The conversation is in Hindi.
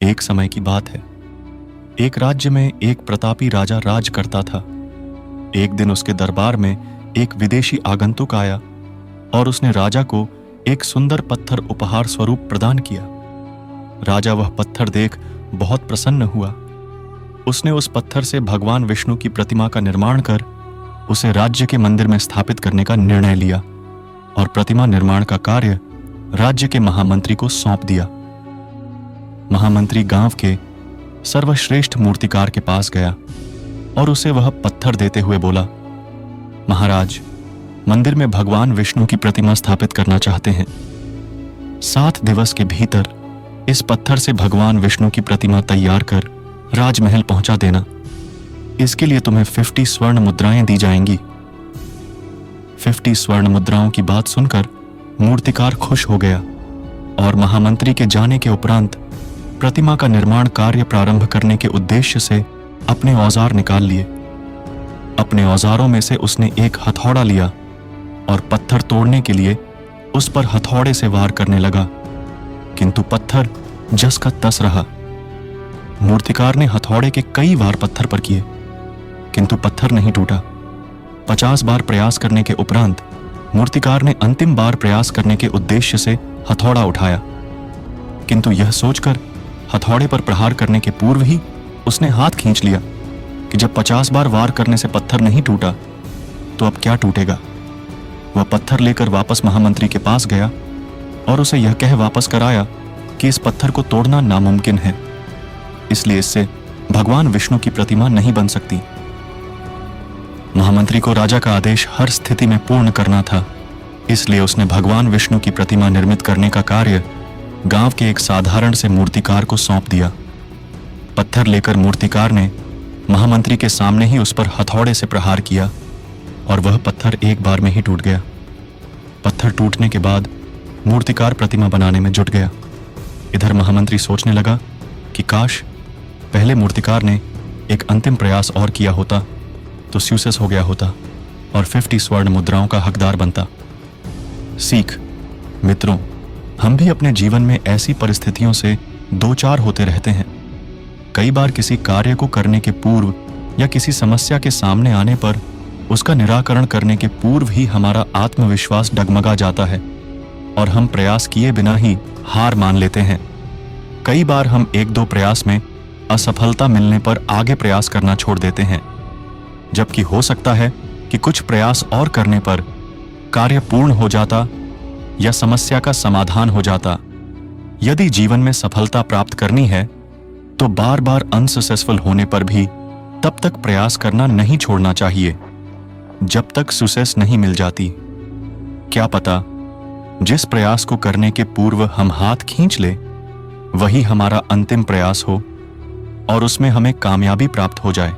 एक समय की बात है। एक राज्य में एक प्रतापी राजा राज करता था। एक दिन उसके दरबार में एक विदेशी आगंतुक आया और उसने राजा को एक सुंदर पत्थर उपहार स्वरूप प्रदान किया। राजा वह पत्थर देख बहुत प्रसन्न हुआ। उसने उस पत्थर से भगवान विष्णु की प्रतिमा का निर्माण कर उसे राज्य के मंदिर में स्थापित करने का निर्णय लिया और प्रतिमा निर्माण का कार्य राज्य के महामंत्री को सौंप दिया। महामंत्री गांव के सर्वश्रेष्ठ मूर्तिकार के पास गया और उसे वह पत्थर देते हुए बोला, महाराज, मंदिर में भगवान विष्णु की प्रतिमा स्थापित करना चाहते हैं। 7 दिवस के भीतर इस पत्थर से भगवान विष्णु की प्रतिमा तैयार कर राजमहल पहुंचा देना। इसके लिए तुम्हें 50 स्वर्ण मुद्राएं दी जाएंगी। 50 स्वर्ण मुद्राओं की बात सुनकर मूर्तिकार खुश हो गया और महामंत्री के जाने के उपरांत प्रतिमा का निर्माण कार्य प्रारंभ करने के उद्देश्य से अपने औजार निकाल लिए। अपने औजारों में से उसने एक हथौड़ा लिया और पत्थर तोड़ने के लिए उस पर हथौड़े से वार करने लगा, किंतु पत्थर जस का तस रहा। मूर्तिकार ने हथौड़े के कई वार पत्थर पर किए, किंतु पत्थर नहीं टूटा। 50 बार प्रयास करने के उपरांत मूर्तिकार ने अंतिम बार प्रयास करने के उद्देश्य से हथौड़ा उठाया, किंतु यह सोचकर हथौड़े पर प्रहार करने के पूर्व ही उसने हाथ खींच लिया कि जब 50 बार वार करने से पत्थर नहीं टूटा तो अब क्या टूटेगा। वह पत्थर लेकर वापस महामंत्री के पास गया और उसे यह कह वापस कराया कि इस पत्थर को तोड़ना नामुमकिन है, इसलिए इससे भगवान विष्णु की प्रतिमा नहीं बन सकती। महामंत्री को राजा का आदेश हर स्थिति में पूर्ण करना था, इसलिए उसने भगवान विष्णु की प्रतिमा निर्मित करने का कार्य गांव के एक साधारण से मूर्तिकार को सौंप दिया। पत्थर लेकर मूर्तिकार ने महामंत्री के सामने ही उस पर हथौड़े से प्रहार किया और वह पत्थर एक बार में ही टूट गया। पत्थर टूटने के बाद मूर्तिकार प्रतिमा बनाने में जुट गया। इधर महामंत्री सोचने लगा कि काश पहले मूर्तिकार ने एक अंतिम प्रयास और किया होता तो सक्सेस हो गया होता और 50 स्वर्ण मुद्राओं का हकदार बनता। सीख मित्रों, हम भी अपने जीवन में ऐसी परिस्थितियों से दो चार होते रहते हैं। कई बार किसी कार्य को करने के पूर्व या किसी समस्या के सामने आने पर उसका निराकरण करने के पूर्व ही हमारा आत्मविश्वास डगमगा जाता है और हम प्रयास किए बिना ही हार मान लेते हैं। कई बार हम 1-2 प्रयास में असफलता मिलने पर आगे प्रयास करना छोड़ देते हैं, जबकि हो सकता है कि कुछ प्रयास और करने पर कार्य पूर्ण हो जाता या समस्या का समाधान हो जाता। यदि जीवन में सफलता प्राप्त करनी है तो बार बार अनसक्सेसफुल होने पर भी तब तक प्रयास करना नहीं छोड़ना चाहिए जब तक सक्सेस नहीं मिल जाती। क्या पता जिस प्रयास को करने के पूर्व हम हाथ खींच ले वही हमारा अंतिम प्रयास हो और उसमें हमें कामयाबी प्राप्त हो जाए।